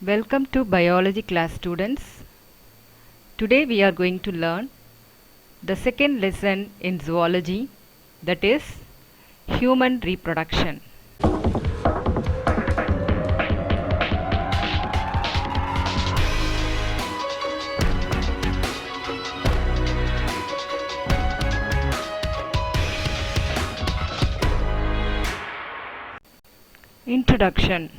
Welcome to biology class, students. Today we are going to learn the second lesson in zoology, that is human reproduction. Introduction.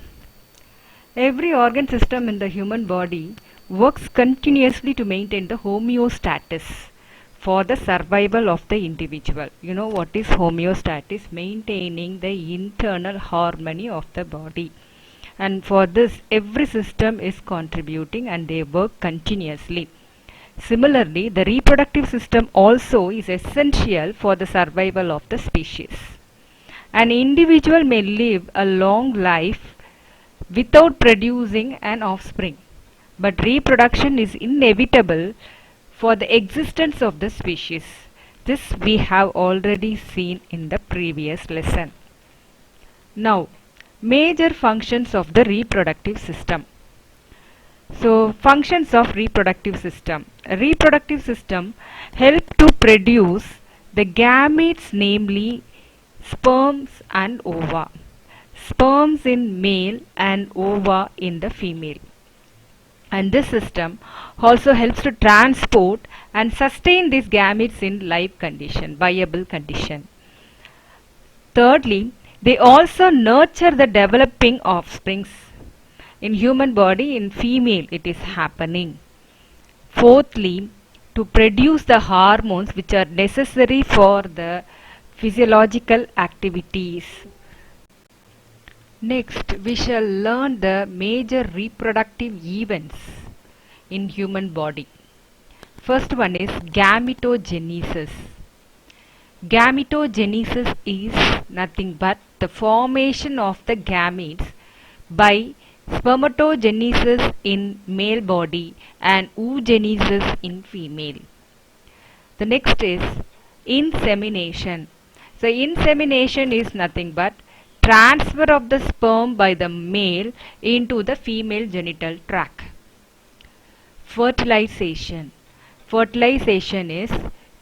Every organ system in the human body works continuously to maintain the homeostasis for the survival of the individual. You know what is homeostasis? Maintaining the internal harmony of the body. And for this, every system is contributing and they work continuously. Similarly, the reproductive system also is essential for the survival of the species. An individual may live a long life without producing an offspring, but reproduction is inevitable for the existence of the species. This we have already seen in the previous lesson. Now, major functions of the reproductive system. So, functions of reproductive system. A reproductive system help to produce the gametes, namely sperms and ova. Sperms in male and ova in the female. And this system also helps to transport and sustain these gametes in live condition, viable condition. Thirdly, they also nurture the developing offsprings. In human body, in female it is happening. Fourthly, to produce the hormones which are necessary for the physiological activities. Next, we shall learn the major reproductive events in human body. First one is gametogenesis. Gametogenesis is nothing but the formation of the gametes by spermatogenesis in male body and oogenesis in female. The next is insemination. So insemination is nothing but transfer of the sperm by the male into the female genital tract. Fertilization. Fertilization is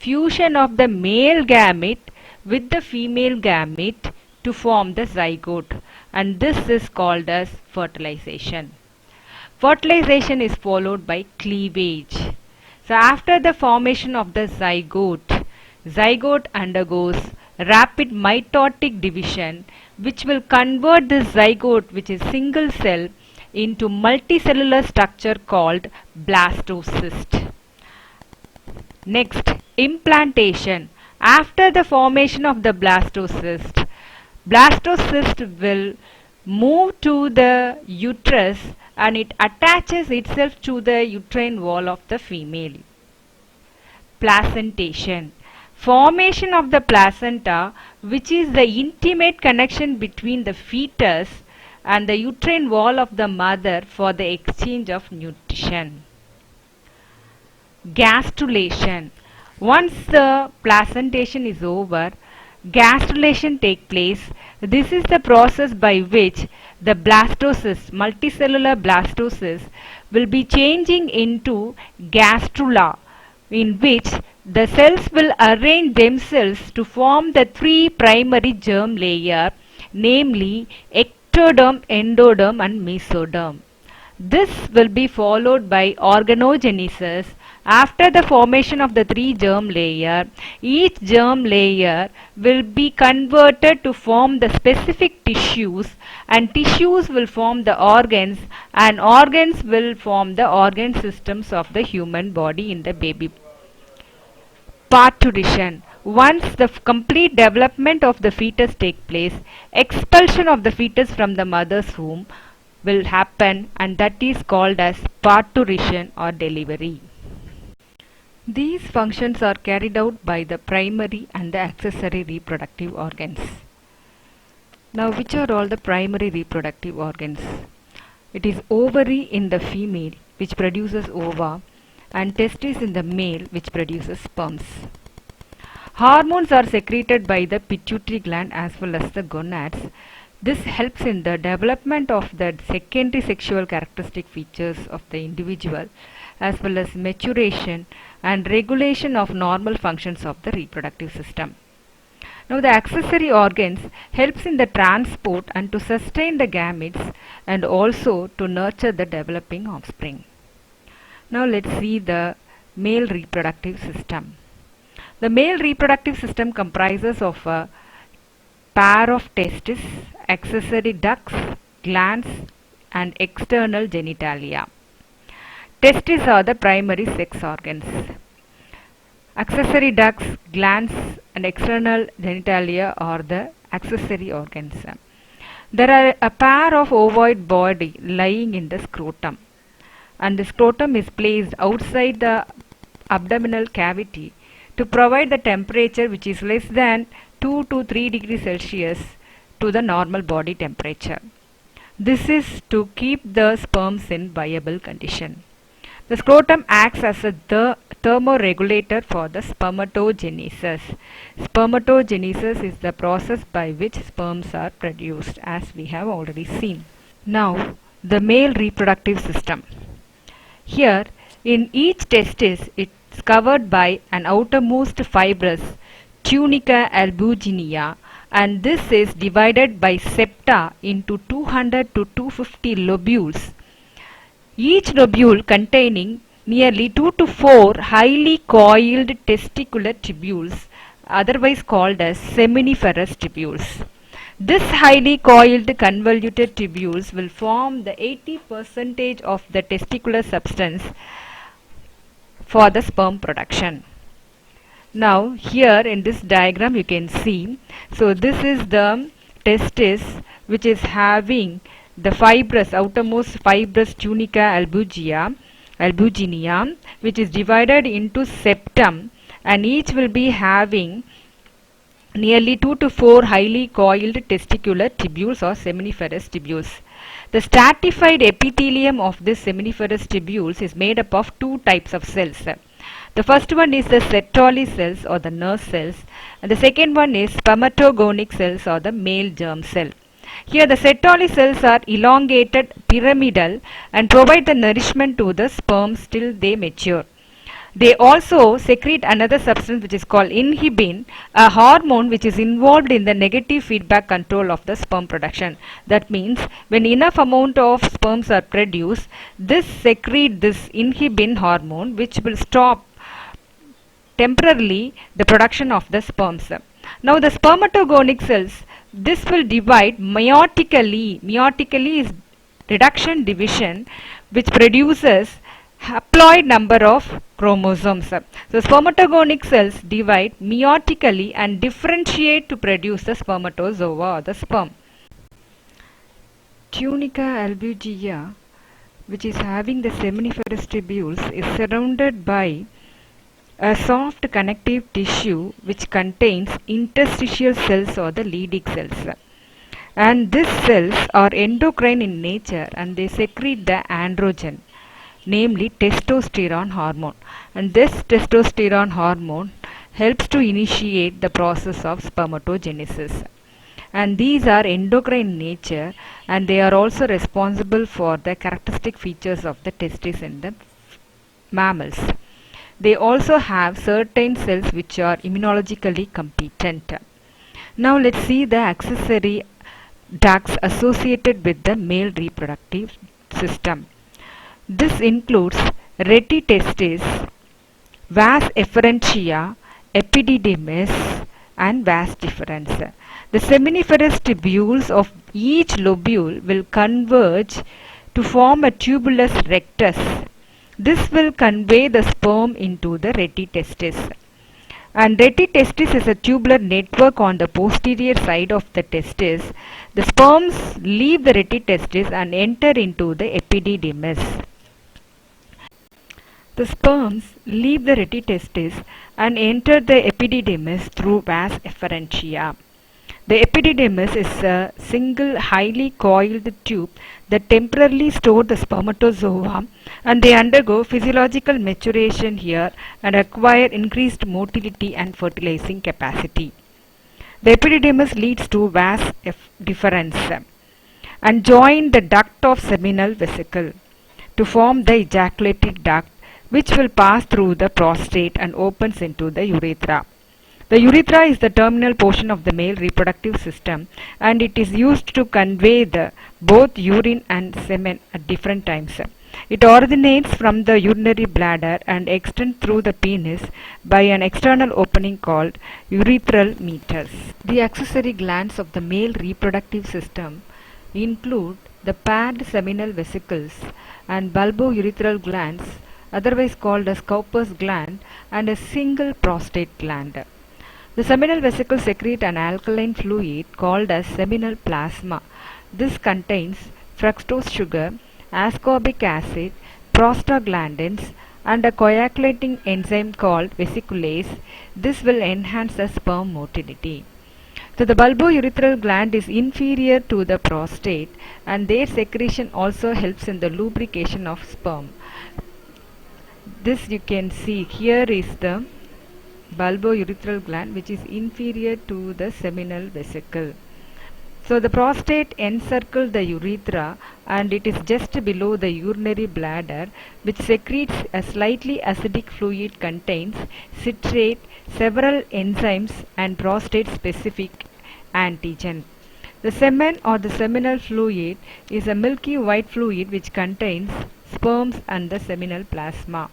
fusion of the male gamete with the female gamete to form the zygote, and this is called as fertilization. Fertilization is followed by cleavage. So after the formation of the zygote undergoes rapid mitotic division, which will convert this zygote, which is single cell, into multicellular structure called blastocyst. Next, implantation. After the formation of the blastocyst will move to the uterus and it attaches itself to the uterine wall of the female. Placentation. Formation of the placenta, which is the intimate connection between the fetus and the uterine wall of the mother for the exchange of nutrition. Gastrulation. Once the placentation is over, gastrulation takes place. This is the process by which the blastocyst, multicellular blastocyst, will be changing into gastrula, in which the cells will arrange themselves to form the three primary germ layers, namely ectoderm, endoderm and mesoderm. This will be followed by organogenesis. After the formation of the three germ layer, each germ layer will be converted to form the specific tissues, and tissues will form the organs, and organs will form the organ systems of the human body in the baby. Parturition. Once the complete development of the fetus takes place, expulsion of the fetus from the mother's womb will happen, and that is called as parturition or delivery. These functions are carried out by the primary and the accessory reproductive organs. Now, which are all the primary reproductive organs? It is ovary in the female, which produces ova, and testes in the male, which produces sperms. Hormones are secreted by the pituitary gland as well as the gonads. This helps in the development of the secondary sexual characteristic features of the individual as well as maturation and regulation of normal functions of the reproductive system. Now the accessory organs helps in the transport and to sustain the gametes and also to nurture the developing offspring. Now let's see the male reproductive system. The male reproductive system comprises of a pair of testes, accessory ducts, glands and external genitalia. Testes are the primary sex organs. Accessory ducts, glands and external genitalia are the accessory organs. There are a pair of ovoid body lying in the scrotum, and the scrotum is placed outside the abdominal cavity to provide the temperature which is less than 2 to 3 degrees Celsius to the normal body temperature. This is to keep the sperms in viable condition. The scrotum acts as a thermoregulator for the spermatogenesis. Spermatogenesis is the process by which sperms are produced, as we have already seen. Now, the male reproductive system. Here, in each testis, it's covered by an outermost fibrous tunica albuginea, and this is divided by septa into 200 to 250 lobules. Each lobule containing nearly 2 to 4 highly coiled testicular tubules, otherwise called as seminiferous tubules. This highly coiled convoluted tubules will form the 80% of the testicular substance for the sperm production. Now here in this diagram you can see, so this is the testis which is having the fibrous, outermost fibrous tunica albuginea, which is divided into septum, and each will be having nearly 2 to 4 highly coiled testicular tubules or seminiferous tubules. The stratified epithelium of this seminiferous tubules is made up of two types of cells. The first one is the Sertoli cells or the nurse cells, and the second one is spermatogonic cells or the male germ cell. Here the Sertoli cells are elongated, pyramidal, and provide the nourishment to the sperms till they mature. They also secrete another substance which is called inhibin, a hormone which is involved in the negative feedback control of the sperm production. That means when enough amount of sperms are produced, this secrete this inhibin hormone which will stop temporarily the production of the sperms. Now the spermatogonic cells, this will divide meiotically. Meiotically is reduction division which produces haploid number of chromosomes. So spermatogonic cells divide meiotically and differentiate to produce the spermatozoa or the sperm. Tunica albuginea, which is having the seminiferous tubules, is surrounded by a soft connective tissue which contains interstitial cells or the Leydig cells. And these cells are endocrine in nature and they secrete the androgen, namely testosterone hormone. And this testosterone hormone helps to initiate the process of spermatogenesis. And these are endocrine in nature and they are also responsible for the characteristic features of the testis in the mammals. They also have certain cells which are immunologically competent. Now let's see the accessory ducts associated with the male reproductive system. This includes retitestis, vas efferentia, epididymis and vas deferens. The seminiferous tubules of each lobule will converge to form a tubulus rectus. This will convey the sperm into the retitestis. And retitestis is a tubular network on the posterior side of the testis. The sperms leave the retitestis and enter into the epididymis. The sperms leave the retitestis and enter the epididymis through vas efferentia. The epididymis is a single highly coiled tube that temporarily store the spermatozoa, and they undergo physiological maturation here and acquire increased motility and fertilizing capacity. The epididymis leads to vas deferens and join the duct of seminal vesicle to form the ejaculative duct, which will pass through the prostate and opens into the urethra. The urethra is the terminal portion of the male reproductive system, and it is used to convey the both urine and semen at different times. It originates from the urinary bladder and extends through the penis by an external opening called urethral meatus. The accessory glands of the male reproductive system include the paired seminal vesicles and bulbourethral glands, otherwise called as Cowper's gland, and a single prostate gland. The seminal vesicles secrete an alkaline fluid called as seminal plasma. This contains fructose sugar, ascorbic acid, prostaglandins, and a coagulating enzyme called vesiculase. This will enhance the sperm motility. So the bulbourethral gland is inferior to the prostate, and their secretion also helps in the lubrication of sperm. This you can see here is the bulbourethral gland, which is inferior to the seminal vesicle. So the prostate encircles the urethra, and it is just below the urinary bladder, which secretes a slightly acidic fluid, contains citrate, several enzymes, and prostate specific antigen. The semen or the seminal fluid is a milky white fluid which contains sperms and the seminal plasma.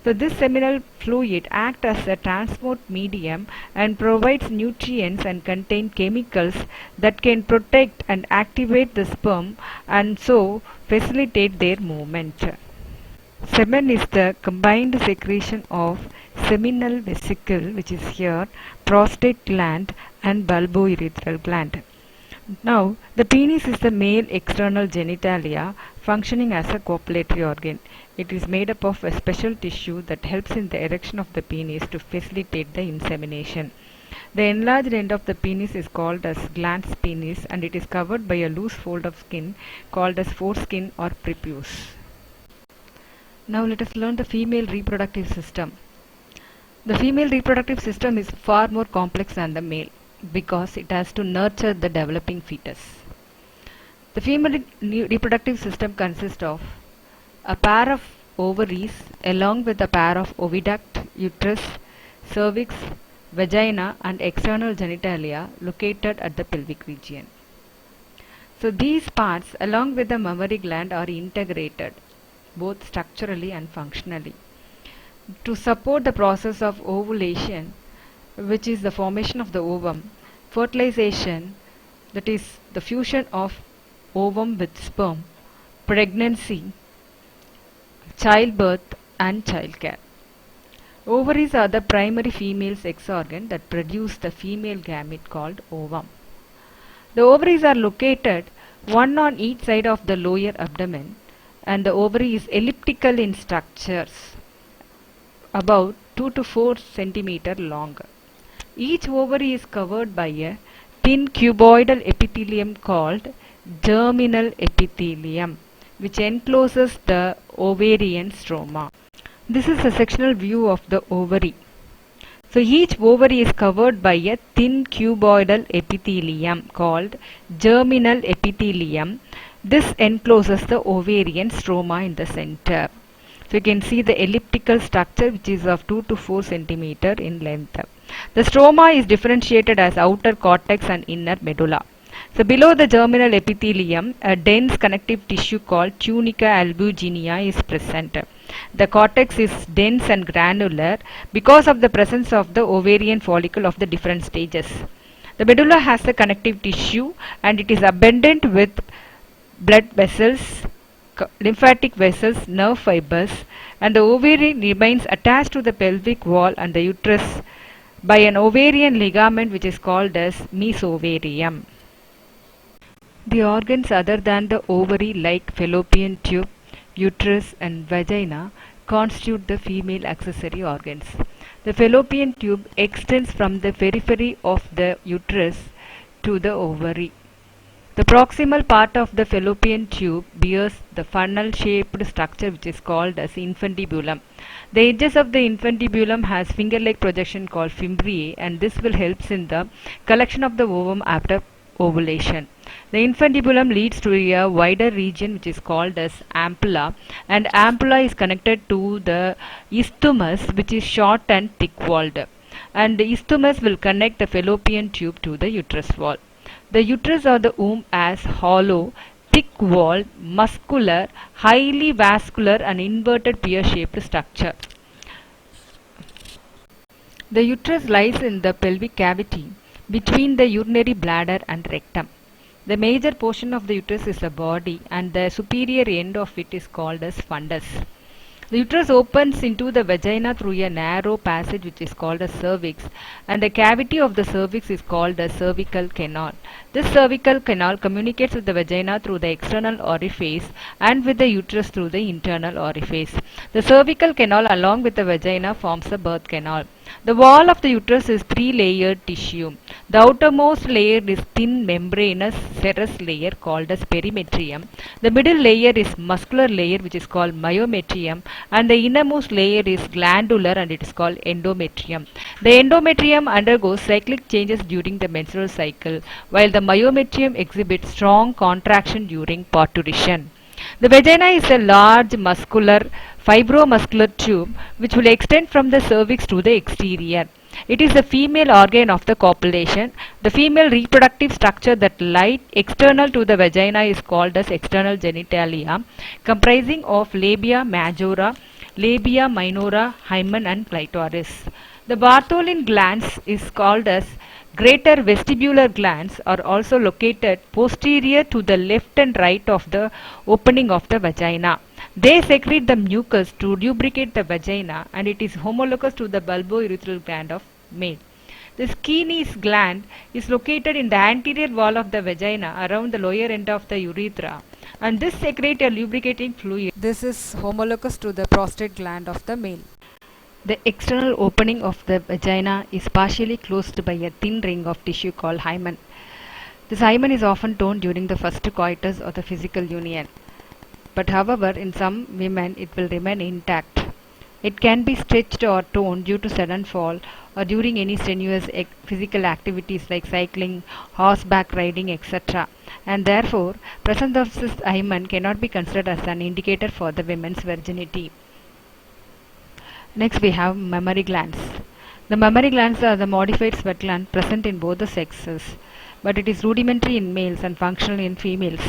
So this seminal fluid acts as a transport medium and provides nutrients and contain chemicals that can protect and activate the sperm and so facilitate their movement. Semen is the combined secretion of seminal vesicle, which is here, prostate gland and bulbourethral gland. Now, the penis is the male external genitalia functioning as a copulatory organ. It is made up of a special tissue that helps in the erection of the penis to facilitate the insemination. The enlarged end of the penis is called as glans penis, and it is covered by a loose fold of skin called as foreskin or prepuce. Now let us learn the female reproductive system. The female reproductive system is far more complex than the male because it has to nurture the developing fetus. The female reproductive system consists of a pair of ovaries along with a pair of oviduct, uterus, cervix, vagina and external genitalia located at the pelvic region. So these parts along with the mammary gland are integrated both structurally and functionally to support the process of ovulation, which is the formation of the ovum, fertilization, that is the fusion of ovum with sperm, pregnancy, childbirth and childcare. Ovaries are the primary female sex organ that produce the female gamete called ovum. The ovaries are located one on each side of the lower abdomen, and the ovary is elliptical in structures, about 2 to 4 centimeter long. Each ovary is covered by a thin cuboidal epithelium called germinal epithelium, which encloses the ovarian stroma. This is a sectional view of the ovary. So each ovary is covered by a thin cuboidal epithelium called germinal epithelium. This encloses the ovarian stroma in the center. So you can see the elliptical structure, which is of 2 to 4 centimeter in length. The stroma is differentiated as outer cortex and inner medulla. So below the germinal epithelium, a dense connective tissue called tunica albuginea is present. The cortex is dense and granular because of the presence of the ovarian follicle of the different stages. The medulla has a connective tissue and it is abundant with blood vessels, lymphatic vessels, nerve fibers, and the ovary remains attached to the pelvic wall and the uterus by an ovarian ligament which is called as mesovarium. The organs other than the ovary like fallopian tube, uterus and vagina constitute the female accessory organs. The fallopian tube extends from the periphery of the uterus to the ovary. The proximal part of the fallopian tube bears the funnel-shaped structure which is called as infundibulum. The edges of the infundibulum has finger-like projection called fimbriae, and this will help in the collection of the ovum after ovulation. The infundibulum leads to a wider region which is called as ampulla, and ampulla is connected to the isthmus which is short and thick-walled, and the isthmus will connect the fallopian tube to the uterus wall. The uterus or the womb has hollow, thick-walled, muscular, highly vascular and inverted pear-shaped structure. The uterus lies in the pelvic cavity between the urinary bladder and rectum. The major portion of the uterus is the body, and the superior end of it is called as fundus. The uterus opens into the vagina through a narrow passage which is called a cervix, and the cavity of the cervix is called a cervical canal. This cervical canal communicates with the vagina through the external orifice and with the uterus through the internal orifice. The cervical canal along with the vagina forms a birth canal. The wall of the uterus is three-layered tissue. The outermost layer is thin membranous serous layer called as perimetrium. The middle layer is muscular layer which is called myometrium, and the innermost layer is glandular and it is called endometrium. The endometrium undergoes cyclic changes during the menstrual cycle, while the myometrium exhibits strong contraction during parturition. The vagina is a large muscular fibromuscular tube which will extend from the cervix to the exterior. It is the female organ of the copulation. The female reproductive structure that lies external to the vagina is called as external genitalia, comprising of labia majora, labia minora, hymen and clitoris. The Bartholin glands is called as greater vestibular glands are also located posterior to the left and right of the opening of the vagina. They secrete the mucus to lubricate the vagina, and it is homologous to the bulbourethral gland of male. The Skene's gland is located in the anterior wall of the vagina around the lower end of the urethra, and this secretes a lubricating fluid. This is homologous to the prostate gland of the male. The external opening of the vagina is partially closed by a thin ring of tissue called hymen. This hymen is often torn during the first coitus or the physical union. But however, in some women it will remain intact. It can be stretched or torn due to sudden fall or during any strenuous physical activities like cycling, horseback riding, etc. And therefore, presence of this hymen cannot be considered as an indicator for the women's virginity. Next we have mammary glands. The mammary glands are the modified sweat gland present in both the sexes, but it is rudimentary in males and functional in females.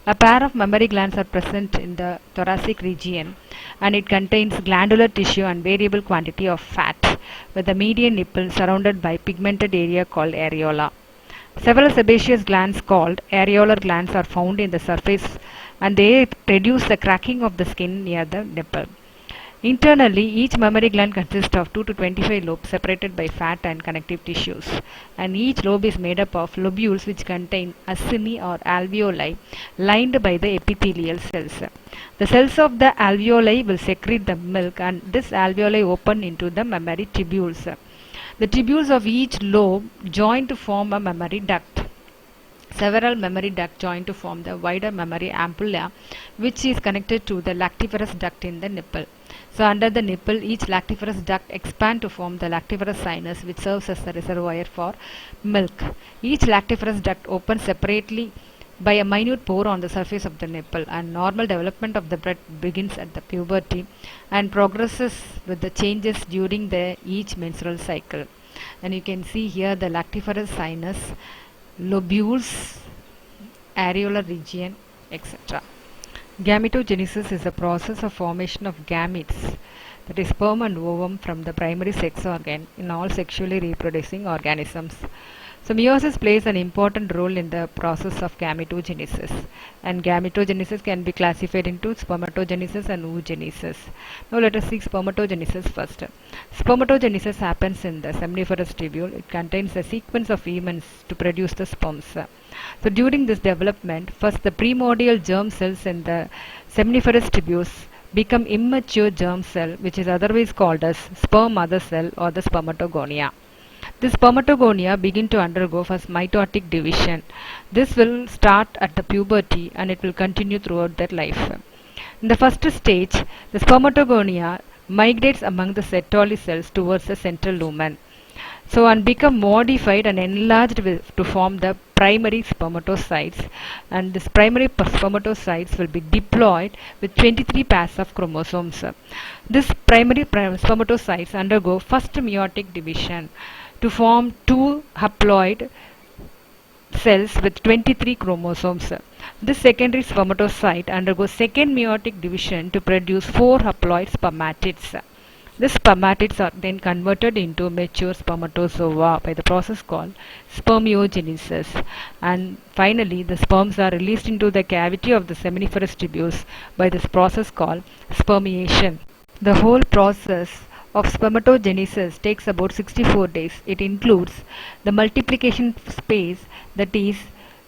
A pair of mammary glands are present in the thoracic region, and it contains glandular tissue and variable quantity of fat, with the median nipple surrounded by pigmented area called areola. Several sebaceous glands called areolar glands are found in the surface, and they reduce the cracking of the skin near the nipple. Internally, each mammary gland consists of 2 to 25 lobes separated by fat and connective tissues, and each lobe is made up of lobules which contain acini or alveoli lined by the epithelial cells. The cells of the alveoli will secrete the milk, and this alveoli open into the mammary tubules. The tubules of each lobe join to form a mammary duct. Several mammary ducts join to form the wider mammary ampulla, which is connected to the lactiferous duct in the nipple. So under the nipple, each lactiferous duct expands to form the lactiferous sinus, which serves as the reservoir for milk. Each lactiferous duct opens separately by a minute pore on the surface of the nipple, and normal development of the breast begins at the puberty and progresses with the changes during each menstrual cycle. And you can see here the lactiferous sinus, lobules, areolar region, etc. Gametogenesis is the process of formation of gametes, that is sperm and ovum, from the primary sex organ in all sexually reproducing organisms. So meiosis plays an important role in the process of gametogenesis, and gametogenesis can be classified into spermatogenesis and oogenesis. Now let us see spermatogenesis first. Spermatogenesis happens in the seminiferous tubule. It contains a sequence of events to produce the sperms. So during this development, first the primordial germ cells in the seminiferous tubules become immature germ cell, which is otherwise called as sperm mother cell or the spermatogonia. The spermatogonia begin to undergo first mitotic division. This will start at the puberty and it will continue throughout their life. In the first stage, the spermatogonia migrates among the Sertoli cells towards the central lumen. So and become modified and enlarged to form the primary spermatocytes, and this primary spermatocytes will be diploid with 23 pairs of chromosomes. This primary spermatocytes undergo first meiotic division to form two haploid cells with 23 chromosomes. This secondary spermatocyte undergoes second meiotic division to produce 4 haploid spermatids. These spermatids are then converted into mature spermatozoa by the process called spermiogenesis. And finally, the sperms are released into the cavity of the seminiferous tubules by this process called spermiation. The whole process of spermatogenesis takes about 64 days. It includes the multiplication phase, that is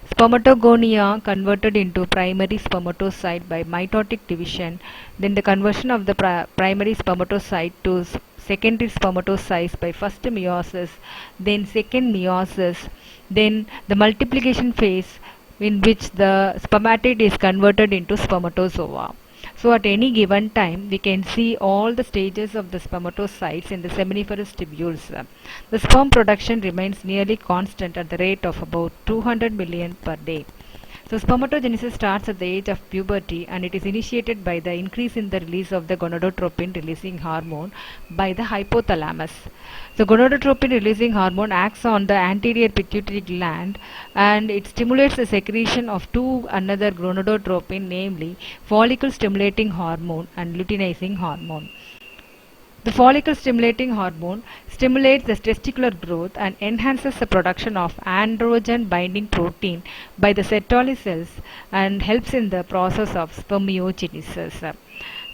spermatogonia converted into primary spermatocyte by mitotic division, then the conversion of the primary spermatocyte to secondary spermatocytes by first meiosis, then second meiosis, then the multiplication phase in which the spermatid is converted into spermatozoa. So at any given time, we can see all the stages of the spermatocytes in the seminiferous tubules. The sperm production remains nearly constant at the rate of about 200 million per day. So spermatogenesis starts at the age of puberty and it is initiated by the increase in the release of the gonadotropin releasing hormone by the hypothalamus. The gonadotropin releasing hormone acts on the anterior pituitary gland and it stimulates the secretion of two another gonadotropin, namely follicle stimulating hormone and luteinizing hormone. The follicle stimulating hormone stimulates the testicular growth and enhances the production of androgen binding protein by the Sertoli cells and helps in the process of spermiogenesis.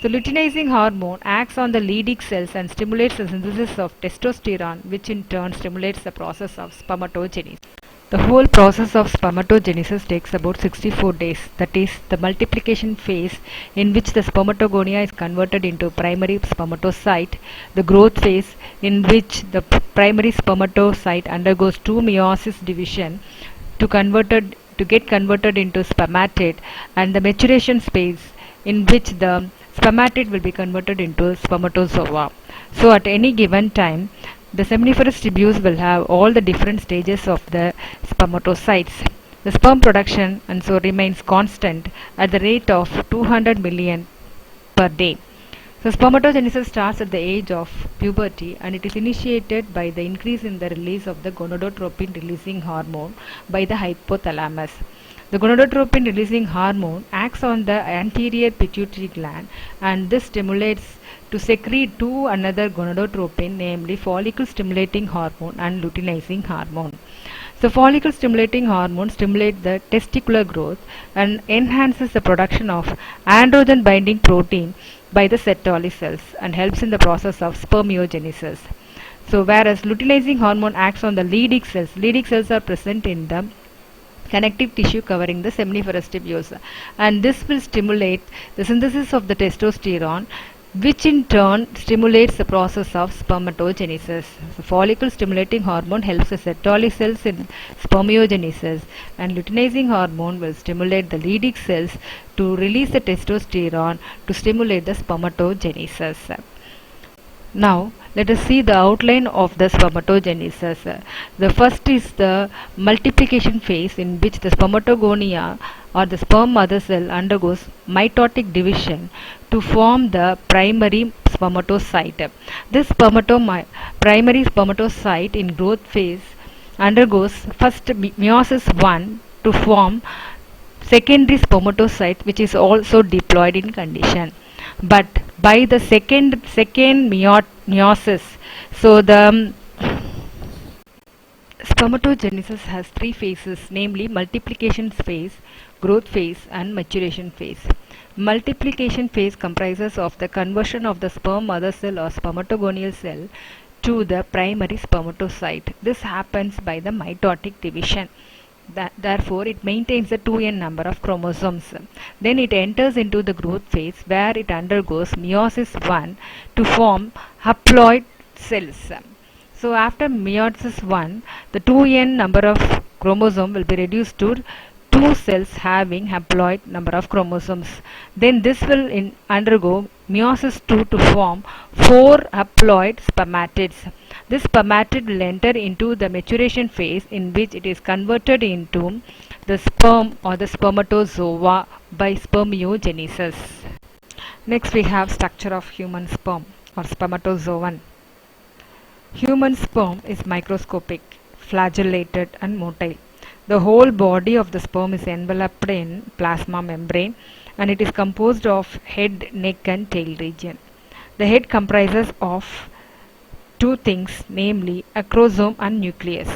So luteinizing hormone acts on the Leydig cells and stimulates the synthesis of testosterone, which in turn stimulates the process of spermatogenesis. The whole process of spermatogenesis takes about 64 days, that is the multiplication phase in which the spermatogonia is converted into primary spermatocyte, the growth phase in which the primary spermatocyte undergoes two meiosis division to get converted into spermatid, and the maturation phase in which the spermatid will be converted into spermatozoa. So at any given time, the seminiferous tubules will have all the different stages of the spermatocytes. The sperm production and so remains constant at the rate of 200 million per day. So spermatogenesis starts at the age of puberty and it is initiated by the increase in the release of the gonadotropin releasing hormone by the hypothalamus. The gonadotropin releasing hormone acts on the anterior pituitary gland and this stimulates to secrete two another gonadotropin, namely follicle stimulating hormone and luteinizing hormone. So follicle stimulating hormone stimulates the testicular growth and enhances the production of androgen binding protein by the Sertoli cells and helps in the process of spermiogenesis. So whereas luteinizing hormone acts on the Leydig cells. Leydig cells are present in the connective tissue covering the seminiferous tubules, and this will stimulate the synthesis of the testosterone, which in turn stimulates the process of spermatogenesis. So follicle stimulating hormone helps the Sertoli cells in spermiogenesis, and luteinizing hormone will stimulate the Leydig cells to release the testosterone to stimulate the spermatogenesis. Now let us see the outline of the spermatogenesis. The first is the multiplication phase in which the spermatogonia or the sperm mother cell undergoes mitotic division to form the primary spermatocyte. This primary spermatocyte in growth phase undergoes first meiosis 1 to form secondary spermatocyte, which is also diploid in condition. But by the second meiosis, so the spermatogenesis has three phases, namely multiplication phase, growth phase and maturation phase. Multiplication phase comprises of the conversion of the sperm mother cell or spermatogonial cell to the primary spermatocyte. This happens by the mitotic division. Therefore, it maintains the 2n number of chromosomes. Then it enters into the growth phase where it undergoes meiosis 1 to form haploid cells. So after meiosis 1, the 2n number of chromosome will be reduced to two cells having haploid number of chromosomes. Then this will undergo meiosis 2 to form four haploid spermatids. This spermatid will enter into the maturation phase in which it is converted into the sperm or the spermatozoa by spermiogenesis. Next we have structure of human sperm or spermatozoan. Human sperm is microscopic, flagellated and motile. The whole body of the sperm is enveloped in plasma membrane and it is composed of head, neck and tail region. The head comprises of two things, namely acrosome and nucleus.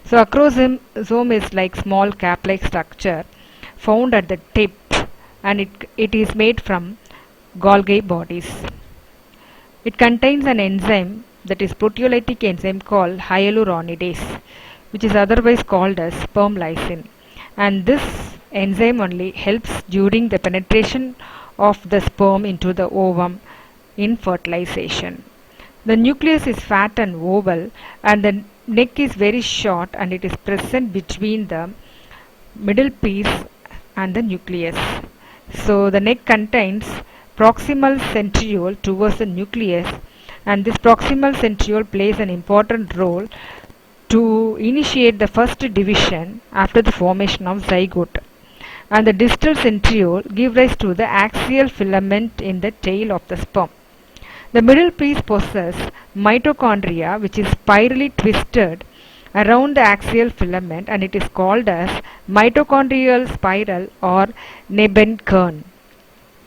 So acrosome is like small cap-like structure found at the tip and it is made from Golgi bodies. It contains an enzyme, that is proteolytic enzyme called hyaluronidase, which is otherwise called as sperm lysine, and this enzyme only helps during the penetration of the sperm into the ovum in fertilization. The nucleus is fat and oval and the neck is very short and it is present between the middle piece and the nucleus. So the neck contains proximal centriole towards the nucleus, and this proximal centriole plays an important role to initiate the first division after the formation of zygote, and the distal centriole give rise to the axial filament in the tail of the sperm. The middle piece possesses mitochondria which is spirally twisted around the axial filament and it is called as mitochondrial spiral or Nebenkern.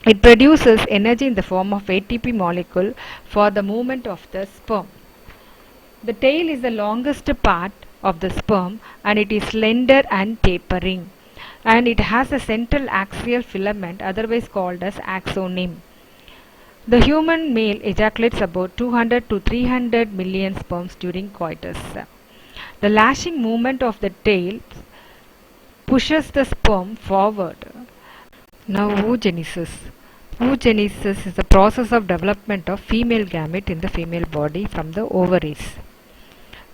It produces energy in the form of ATP molecule for the movement of the sperm. The tail is the longest part of the sperm and it is slender and tapering, and it has a central axial filament otherwise called as axoneme. The human male ejaculates about 200 to 300 million sperms during coitus. The lashing movement of the tail pushes the sperm forward. Now oogenesis. Oogenesis is the process of development of female gamete in the female body from the ovaries.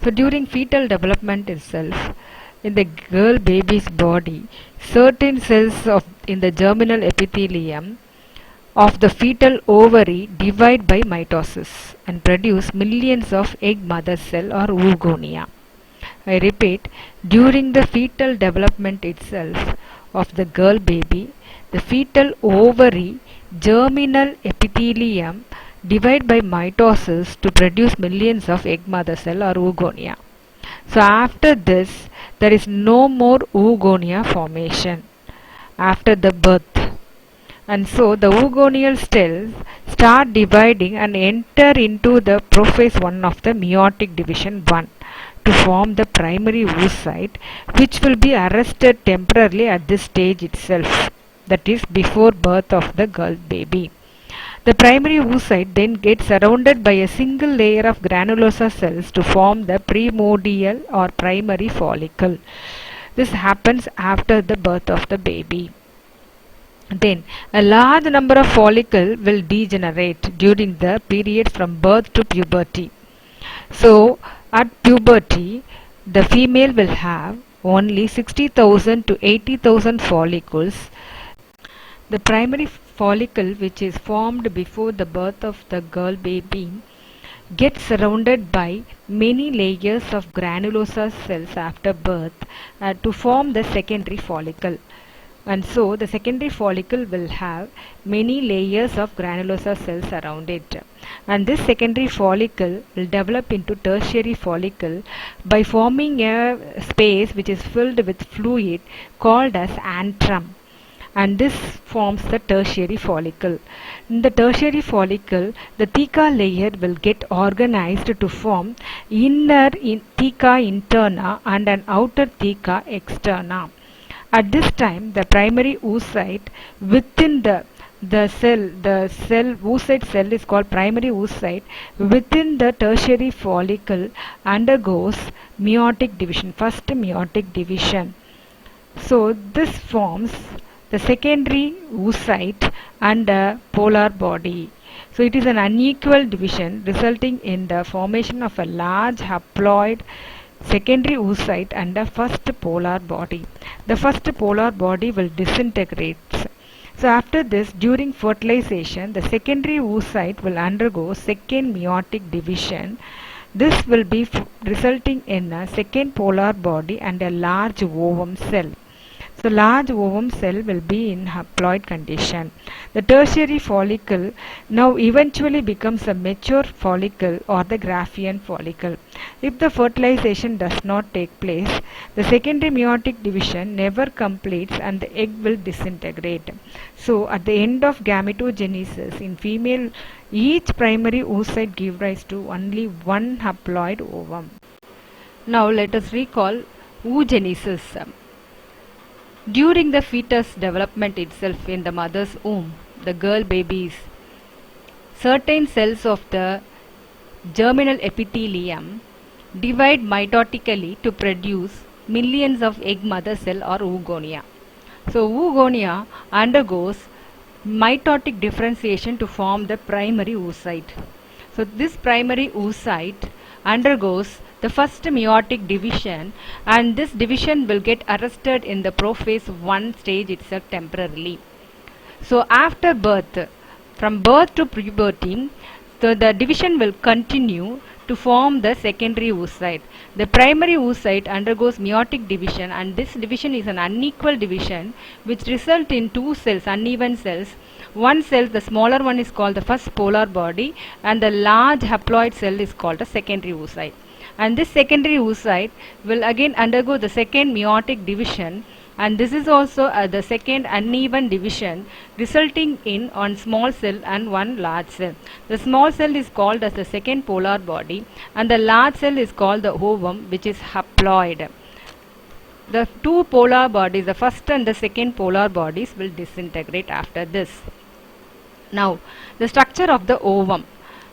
So during fetal development itself, in the girl baby's body, certain cells in the germinal epithelium of the fetal ovary divide by mitosis and produce millions of egg mother cell or oogonia. I repeat, during the fetal development itself of the girl baby, the fetal ovary germinal epithelium divide by mitosis to produce millions of egg mother cell or oogonia. So after this, there is no more oogonia formation after the birth. And so the oogonial cells start dividing and enter into the prophase 1 of the meiotic division 1 to form the primary oocyte, which will be arrested temporarily at this stage itself, that is before birth of the girl baby. The primary oocyte then gets surrounded by a single layer of granulosa cells to form the primordial or primary follicle. This happens after the birth of the baby. Then a large number of follicles will degenerate during the period from birth to puberty. So at puberty, the female will have only 60,000 to 80,000 follicles. The primary follicle, which is formed before the birth of the girl baby, gets surrounded by many layers of granulosa cells after birth to form the secondary follicle. And so the secondary follicle will have many layers of granulosa cells around it, and this secondary follicle will develop into tertiary follicle by forming a space which is filled with fluid called as antrum, and this forms the tertiary follicle. In the tertiary follicle, the theca layer will get organized to form inner theca interna and an outer theca externa. At this time, the primary oocyte within the oocyte cell is called primary oocyte within the tertiary follicle undergoes meiotic division, first meiotic division. So this forms the secondary oocyte and a polar body. So it is an unequal division resulting in the formation of a large haploid secondary oocyte and a first polar body. The first polar body will disintegrate. So after this, during fertilization, the secondary oocyte will undergo second meiotic division. This will be resulting in a second polar body and a large ovum cell. So large ovum cell will be in haploid condition. The tertiary follicle now eventually becomes a mature follicle or the Graafian follicle. If the fertilization does not take place, the secondary meiotic division never completes and the egg will disintegrate. So at the end of gametogenesis in female, each primary oocyte gives rise to only one haploid ovum. Now let us recall oogenesis. During the fetus development itself in the mother's womb, the girl babies, certain cells of the germinal epithelium divide mitotically to produce millions of egg mother cell or oogonia. So oogonia undergoes mitotic differentiation to form the primary oocyte. So this primary oocyte undergoes the first meiotic division, and this division will get arrested in the prophase 1 stage itself temporarily. So after birth, from birth to puberty, the division will continue to form the secondary oocyte. The primary oocyte undergoes meiotic division, and this division is an unequal division which results in two cells, uneven cells. One cell, the smaller one, is called the first polar body, and the large haploid cell is called the secondary oocyte. And this secondary oocyte will again undergo the second meiotic division, and this is also the second uneven division resulting in one small cell and one large cell. The small cell is called as the second polar body, and the large cell is called the ovum, which is haploid. The two polar bodies, the first and the second polar bodies, will disintegrate after this. Now the structure of the ovum.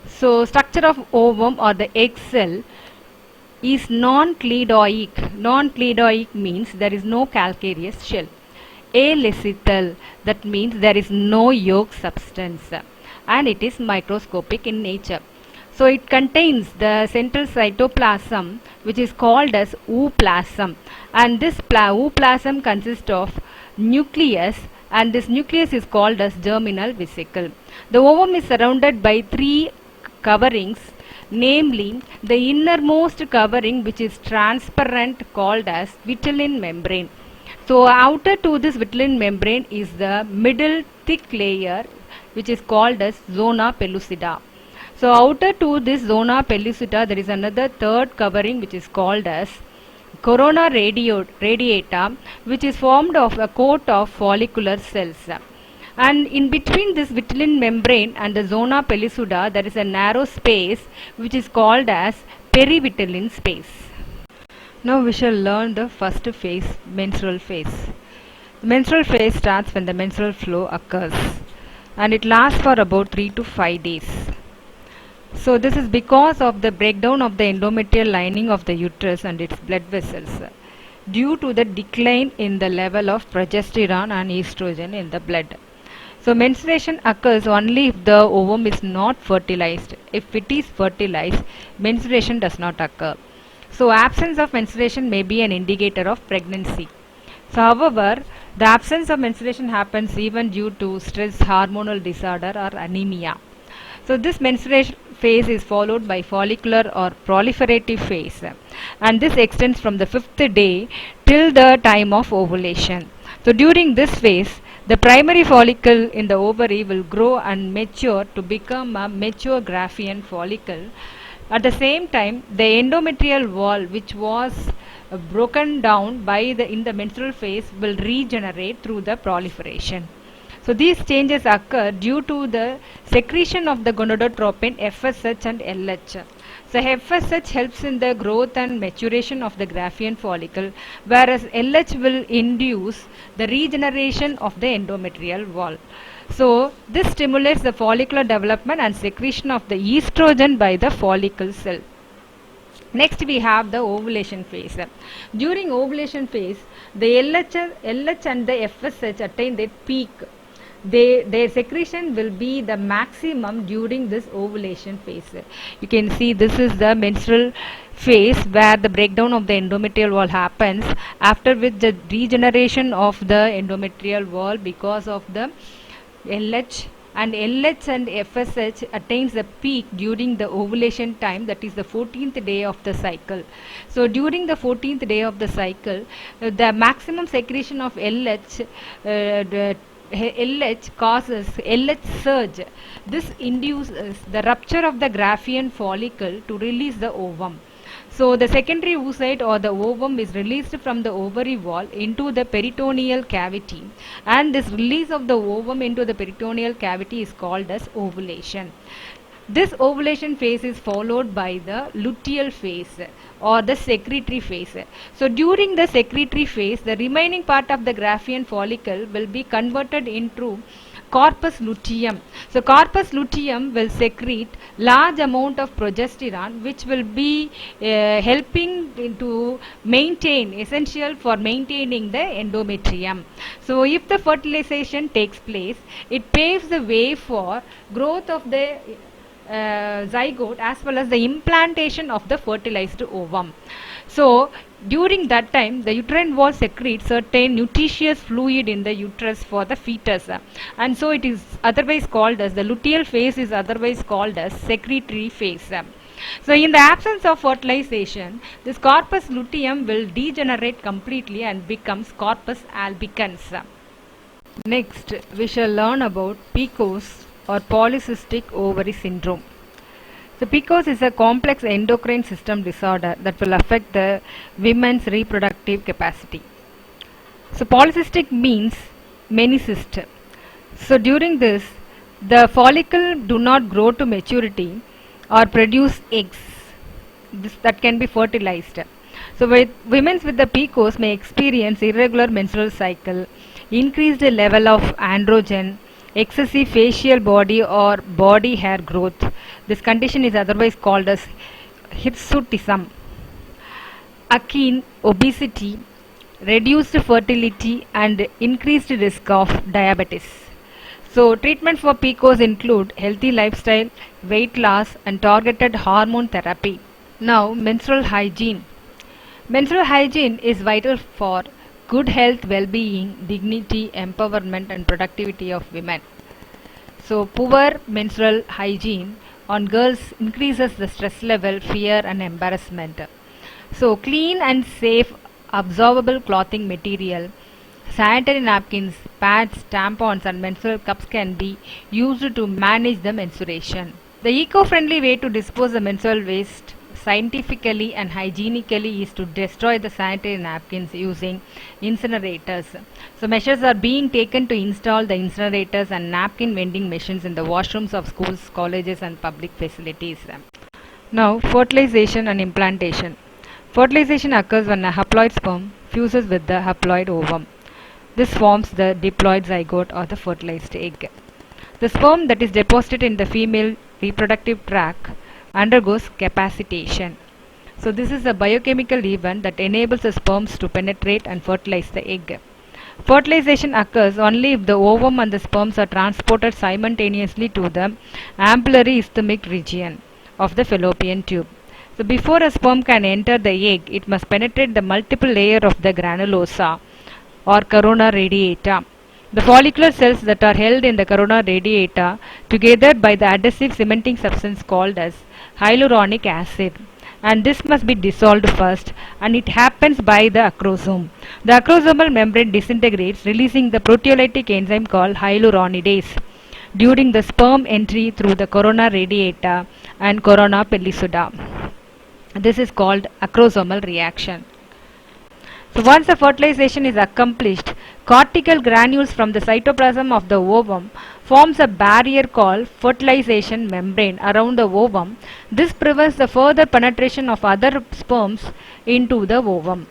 So structure of ovum or the egg cell is non-cladoic. Non-cladoic means there is no calcareous shell. Alecital, that means there is no yolk substance, and it is microscopic in nature. So it contains the central cytoplasm, which is called as ooplasm, and this ooplasm consists of nucleus, and this nucleus is called as germinal vesicle. The ovum is surrounded by three coverings, namely the innermost covering, which is transparent, called as vitelline membrane. So outer to this vitelline membrane is the middle thick layer, which is called as zona pellucida. So outer to this zona pellucida there is another third covering, which is called as corona radiata, which is formed of a coat of follicular cells. And in between this vitelline membrane and the zona pellucida there is a narrow space which is called as perivitelline space. Now we shall learn the first phase, menstrual phase. The menstrual phase starts when the menstrual flow occurs, and it lasts for about 3 to 5 days. So this is because of the breakdown of the endometrial lining of the uterus and its blood vessels due to the decline in the level of progesterone and estrogen in the blood. So menstruation occurs only if the ovum is not fertilized. If it is fertilized, menstruation does not occur. So absence of menstruation may be an indicator of pregnancy. So however, the absence of menstruation happens even due to stress, hormonal disorder or anemia. So this menstruation phase is followed by follicular or proliferative phase, and this extends from the 5th day till the time of ovulation. So during this phase, the primary follicle in the ovary will grow and mature to become a mature Graafian follicle. At the same time, the endometrial wall, which was broken down in the menstrual phase, will regenerate through the proliferation. So these changes occur due to the secretion of the gonadotropin FSH and LH. So FSH helps in the growth and maturation of the Graafian follicle, whereas LH will induce the regeneration of the endometrial wall. So this stimulates the follicular development and secretion of the estrogen by the follicle cell. Next we have the ovulation phase. During ovulation phase, the LH and the FSH attain their peak. their secretion will be the maximum during this ovulation phase. You can see this is the menstrual phase where the breakdown of the endometrial wall happens, after which the regeneration of the endometrial wall because of the LH, and LH and FSH attains the peak during the ovulation time, that is the 14th day of the cycle. So during the 14th day of the cycle, the maximum secretion of LH, LH causes LH surge. This induces the rupture of the Graafian follicle to release the ovum. So the secondary oocyte or the ovum is released from the ovary wall into the peritoneal cavity, and this release of the ovum into the peritoneal cavity is called as ovulation. This ovulation phase is followed by the luteal phase or the secretory phase. So during the secretory phase, the remaining part of the Graafian follicle will be converted into corpus luteum. So corpus luteum will secrete large amount of progesterone, which will be helping to maintain, essential for maintaining the endometrium. So if the fertilization takes place, it paves the way for growth of the zygote as well as the implantation of the fertilized ovum. So during that time, the uterine wall secretes certain nutritious fluid in the uterus for the fetus, and so it is otherwise called as the luteal phase, is otherwise called as secretory phase. So in the absence of fertilization, this corpus luteum will degenerate completely and becomes corpus albicans. Next, we shall learn about PCOS or polycystic ovary syndrome. So PCOS is a complex endocrine system disorder that will affect the women's reproductive capacity. So polycystic means many cysts. So during this, the follicle do not grow to maturity or produce eggs that can be fertilized. So women with the PCOS may experience irregular menstrual cycle, increased level of androgen, excessive facial body or body hair growth. This condition is otherwise called as hirsutism. Acne, obesity, reduced fertility and increased risk of diabetes. So treatment for PCOS include healthy lifestyle, weight loss and targeted hormone therapy. Now menstrual hygiene. Menstrual hygiene is vital for good health, well-being, dignity, empowerment and productivity of women. So poor menstrual hygiene on girls increases the stress level, fear and embarrassment. So clean and safe absorbable clothing material, sanitary napkins, pads, tampons and menstrual cups can be used to manage the menstruation. The eco-friendly way to dispose the menstrual waste scientifically and hygienically is to destroy the sanitary napkins using incinerators. So measures are being taken to install the incinerators and napkin vending machines in the washrooms of schools, colleges and public facilities. Now fertilization and implantation. Fertilization occurs when a haploid sperm fuses with the haploid ovum. This forms the diploid zygote or the fertilized egg. The sperm that is deposited in the female reproductive tract undergoes capacitation. So this is a biochemical event that enables the sperms to penetrate and fertilize the egg. Fertilization occurs only if the ovum and the sperms are transported simultaneously to the ampullary isthmic region of the fallopian tube. So before a sperm can enter the egg, it must penetrate the multiple layer of the granulosa or corona radiata. The follicular cells that are held in the corona radiata together by the adhesive cementing substance called as hyaluronic acid, and this must be dissolved first, and it happens by the acrosome. The acrosomal membrane disintegrates, releasing the proteolytic enzyme called hyaluronidase during the sperm entry through the corona radiata and corona pellucida. This is called acrosomal reaction. So once the fertilization is accomplished, cortical granules from the cytoplasm of the ovum forms a barrier called fertilization membrane around the ovum. This prevents the further penetration of other sperms into the ovum.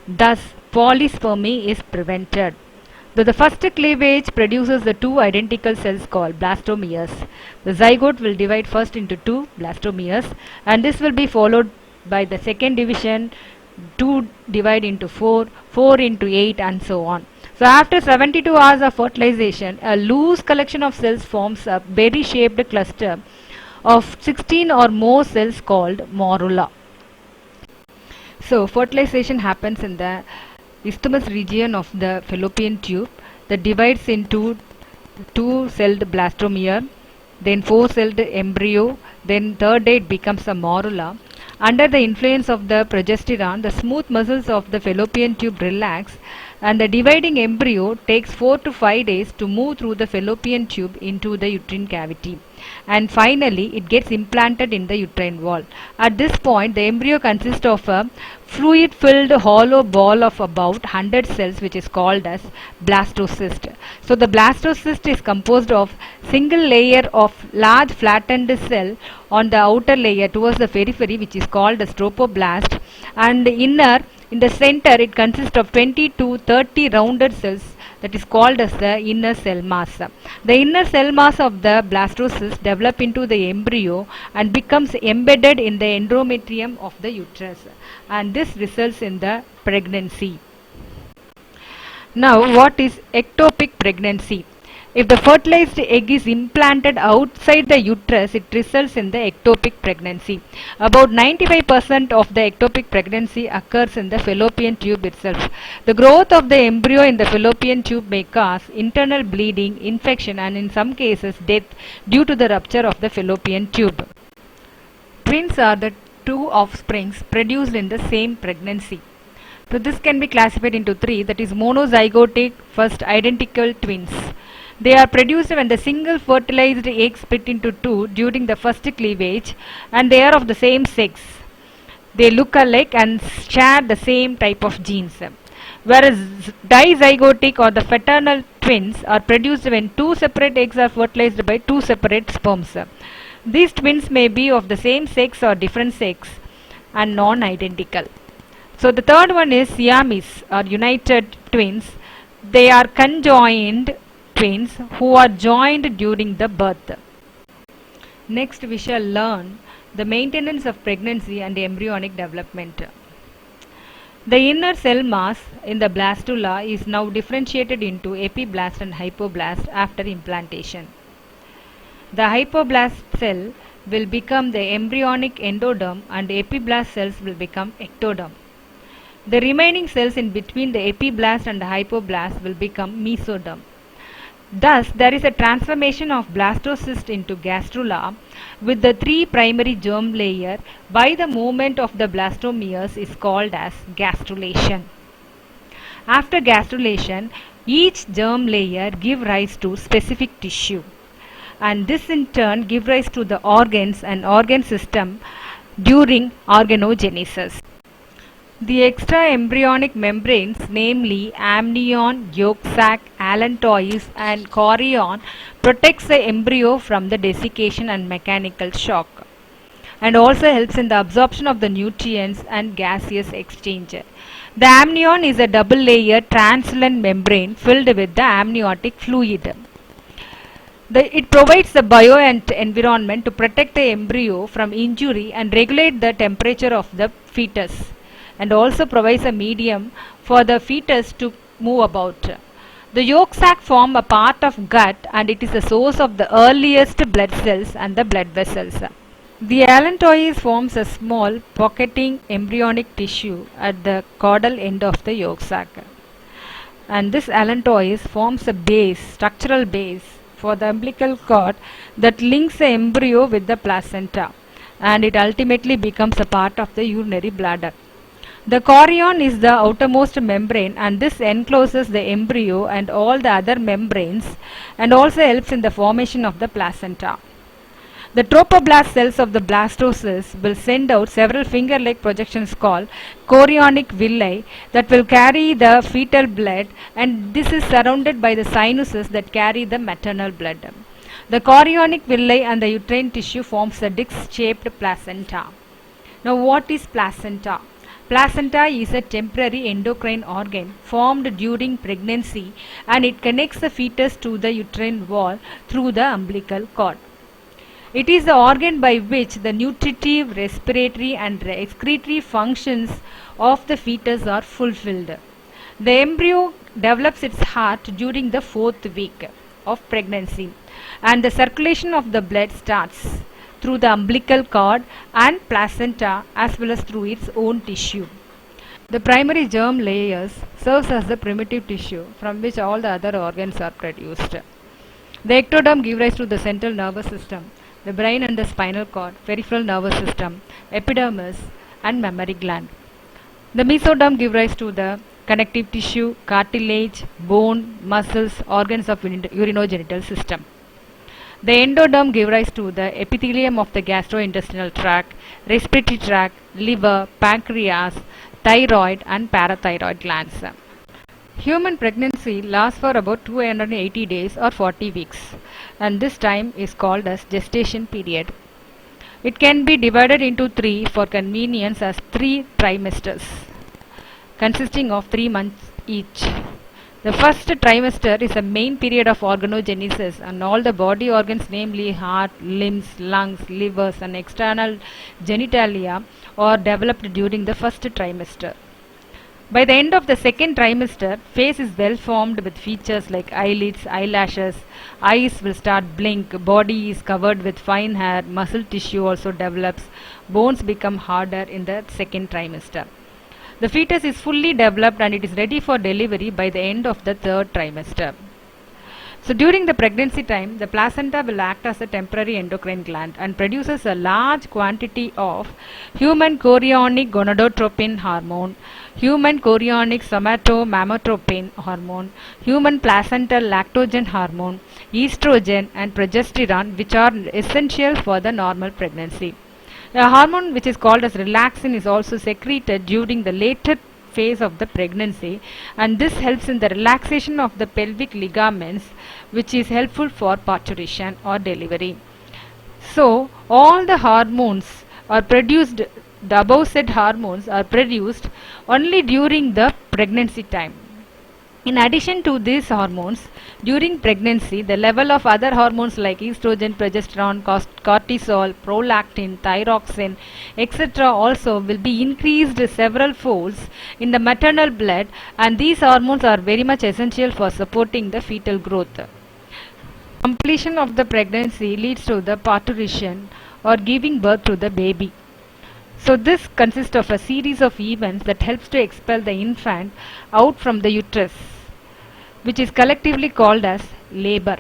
Thus, polyspermy is prevented. Though the first cleavage produces the two identical cells called blastomeres, the zygote will divide first into two blastomeres, and this will be followed by the second division, 2 divide into 4, 4 into 8 and so on. So after 72 hours of fertilization, a loose collection of cells forms a berry-shaped cluster of 16 or more cells called morula. So fertilization happens in the isthmus region of the fallopian tube that divides into two-celled blastomere, then four-celled embryo, then third day it becomes a morula. Under the influence of the progesterone, the smooth muscles of the fallopian tube relax and the dividing embryo takes 4 to 5 days to move through the fallopian tube into the uterine cavity. And finally, it gets implanted in the uterine wall. At this point, the embryo consists of a fluid-filled hollow ball of about 100 cells, which is called as blastocyst. So the blastocyst is composed of single layer of large flattened cell on the outer layer towards the periphery, which is called as trophoblast, and in the center it consists of 20 to 30 rounded cells that is called as the inner cell mass. The inner cell mass of the blastocyst develop into the embryo and becomes embedded in the endometrium of the uterus, and this results in the pregnancy. Now, what is ectopic pregnancy? If the fertilized egg is implanted outside the uterus, it results in the ectopic pregnancy. About 95% of the ectopic pregnancy occurs in the fallopian tube itself. The growth of the embryo in the fallopian tube may cause internal bleeding, infection, and in some cases death due to the rupture of the fallopian tube. Twins are the two offsprings produced in the same pregnancy. So this can be classified into three, that is monozygotic, first identical twins. They are produced when the single fertilized egg split into two during the first cleavage, and they are of the same sex. They look alike and share the same type of genes. Whereas dizygotic or the fraternal twins are produced when two separate eggs are fertilized by two separate sperms. These twins may be of the same sex or different sex and non-identical. So the third one is Siamese or united twins. They are conjoined twins who are joined during the birth. Next we shall learn the maintenance of pregnancy and embryonic development. The inner cell mass in the blastula is now differentiated into epiblast and hypoblast after implantation. The hypoblast cell will become the embryonic endoderm and epiblast cells will become ectoderm. The remaining cells in between the epiblast and the hypoblast will become mesoderm. Thus, there is a transformation of blastocyst into gastrula with the three primary germ layer by the movement of the blastomeres is called as gastrulation. After gastrulation, each germ layer give rise to specific tissue, and this in turn give rise to the organs and organ system during organogenesis. The extraembryonic membranes, namely amnion, yolk sac, allantois and chorion, protects the embryo from the desiccation and mechanical shock, and also helps in the absorption of the nutrients and gaseous exchange. The amnion is a double-layered translucent membrane filled with the amniotic fluid. It provides the environment to protect the embryo from injury and regulate the temperature of the fetus, and also provides a medium for the fetus to move about. The yolk sac form a part of gut, and it is the source of the earliest blood cells and the blood vessels. The allantois forms a small pocketing embryonic tissue at the caudal end of the yolk sac, and this allantois forms a structural base for the umbilical cord that links the embryo with the placenta, and it ultimately becomes a part of the urinary bladder. The chorion is the outermost membrane, and this encloses the embryo and all the other membranes and also helps in the formation of the placenta. The trophoblast cells of the blastocyst will send out several finger-like projections called chorionic villi that will carry the fetal blood, and this is surrounded by the sinuses that carry the maternal blood. The chorionic villi and the uterine tissue forms a disc-shaped placenta. Now, what is placenta? Placenta is a temporary endocrine organ formed during pregnancy, and it connects the fetus to the uterine wall through the umbilical cord. It is the organ by which the nutritive, respiratory and excretory functions of the fetus are fulfilled. The embryo develops its heart during the 4th week of pregnancy, and the circulation of the blood starts through the umbilical cord and placenta as well as through its own tissue. The primary germ layers serves as the primitive tissue from which all the other organs are produced. The ectoderm gives rise to the central nervous system, the brain and the spinal cord, peripheral nervous system, epidermis and mammary gland. The mesoderm gives rise to the connective tissue, cartilage, bone, muscles, organs of urinogenital system. The endoderm gives rise to the epithelium of the gastrointestinal tract, respiratory tract, liver, pancreas, thyroid and parathyroid glands. Human pregnancy lasts for about 280 days or 40 weeks, and this time is called as gestation period. It can be divided into three for convenience as 3 trimesters, consisting of 3 months each. The first trimester is a main period of organogenesis, and all the body organs, namely heart, limbs, lungs, livers and external genitalia, are developed during the first trimester. By the end of the second trimester, face is well formed with features like eyelids, eyelashes, eyes will start blink, body is covered with fine hair, muscle tissue also develops, bones become harder in the second trimester. The fetus is fully developed and it is ready for delivery by the end of the third trimester. So during the pregnancy time, the placenta will act as a temporary endocrine gland and produces a large quantity of human chorionic gonadotropin hormone, human chorionic somatomammotropin hormone, human placental lactogen hormone, estrogen and progesterone, which are essential for the normal pregnancy. A hormone which is called as relaxin is also secreted during the later phase of the pregnancy, and this helps in the relaxation of the pelvic ligaments, which is helpful for parturition or delivery. So all the hormones are produced, the above said hormones are produced only during the pregnancy time. In addition to these hormones, during pregnancy, the level of other hormones like estrogen, progesterone, cortisol, prolactin, thyroxine, etc. also will be increased several folds in the maternal blood, and these hormones are very much essential for supporting the fetal growth. Completion of the pregnancy leads to the parturition or giving birth to the baby. So this consists of a series of events that helps to expel the infant out from the uterus, which is collectively called as labor.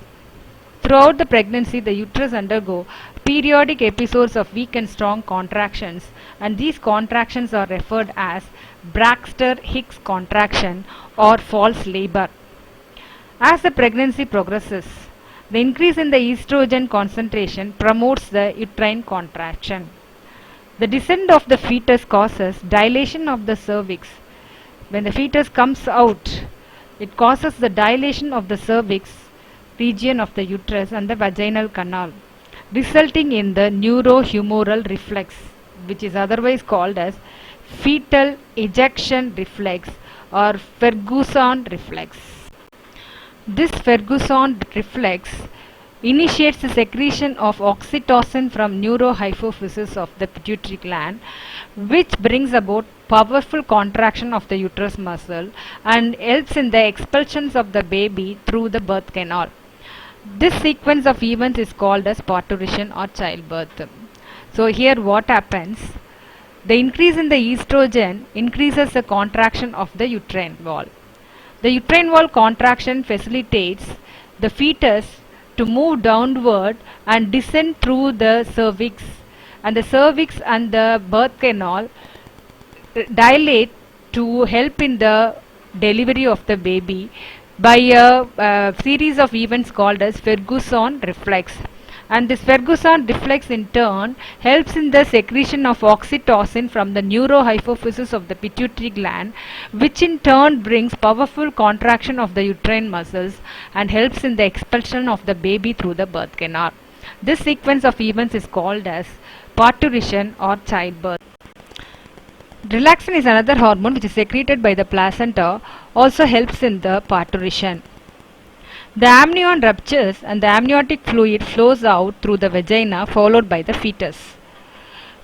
Throughout the pregnancy, the uterus undergo periodic episodes of weak and strong contractions, and these contractions are referred as Braxton-Hicks contraction or false labor. As the pregnancy progresses, the increase in the estrogen concentration promotes the uterine contraction. The descent of the fetus causes dilation of the cervix. When the fetus comes out, it causes the dilation of the cervix region of the uterus and the vaginal canal, resulting in the neurohumoral reflex, which is otherwise called as fetal ejection reflex or Ferguson reflex. This Ferguson reflex initiates the secretion of oxytocin from neurohypophysis of the pituitary gland, which brings about powerful contraction of the uterus muscle and helps in the expulsions of the baby through the birth canal. This sequence of events is called as parturition or childbirth. So here what happens? The increase in the estrogen increases the contraction of the uterine wall. The uterine wall contraction facilitates the fetus to move downward and descend through the cervix, and the cervix and the birth canal dilate to help in the delivery of the baby by a series of events called as Ferguson reflex. And this Ferguson reflex in turn helps in the secretion of oxytocin from the neurohypophysis of the pituitary gland, which in turn brings powerful contraction of the uterine muscles and helps in the expulsion of the baby through the birth canal. This sequence of events is called as parturition or childbirth. Relaxin is another hormone which is secreted by the placenta, also helps in the parturition. The amnion ruptures and the amniotic fluid flows out through the vagina, followed by the fetus.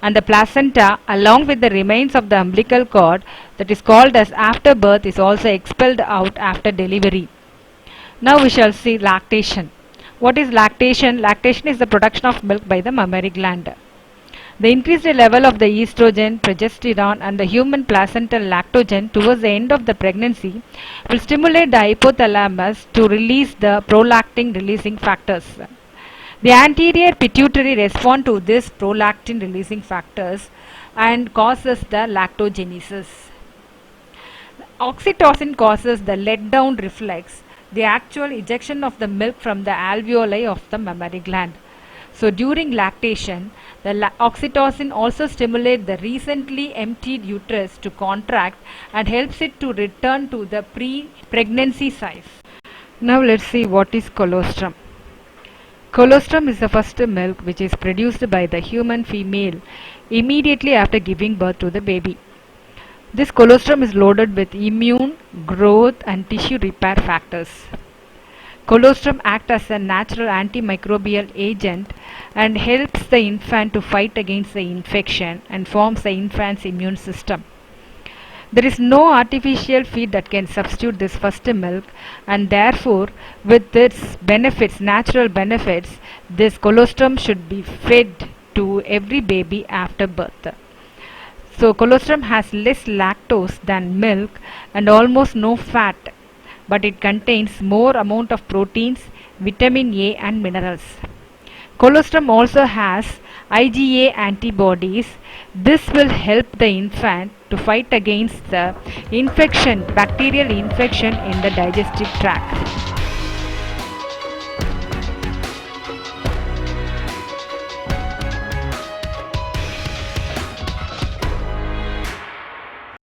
and the placenta along with the remains of the umbilical cord, that is called as afterbirth, is also expelled out after delivery. Now we shall see lactation. What is lactation? Lactation is the production of milk by the mammary gland. The increased level of the estrogen, progesterone and the human placental lactogen towards the end of the pregnancy will stimulate the hypothalamus to release the prolactin releasing factors. The anterior pituitary respond to this prolactin releasing factors and causes the lactogenesis. Oxytocin causes the let down reflex, the actual ejection of the milk from the alveoli of the mammary gland. So during lactation, the oxytocin also stimulates the recently emptied uterus to contract and helps it to return to the pre-pregnancy size. Now let's see what is colostrum. Colostrum is the first milk which is produced by the human female immediately after giving birth to the baby. This colostrum is loaded with immune, growth and tissue repair factors. Colostrum acts as a natural antimicrobial agent and helps the infant to fight against the infection and forms the infant's immune system. There is no artificial feed that can substitute this first milk, and therefore with its benefits, natural benefits, this colostrum should be fed to every baby after birth. So colostrum has less lactose than milk and almost no fat, but it contains more amount of proteins, vitamin A and minerals. Colostrum also has IgA antibodies. This will help the infant to fight against the infection, bacterial infection in the digestive tract.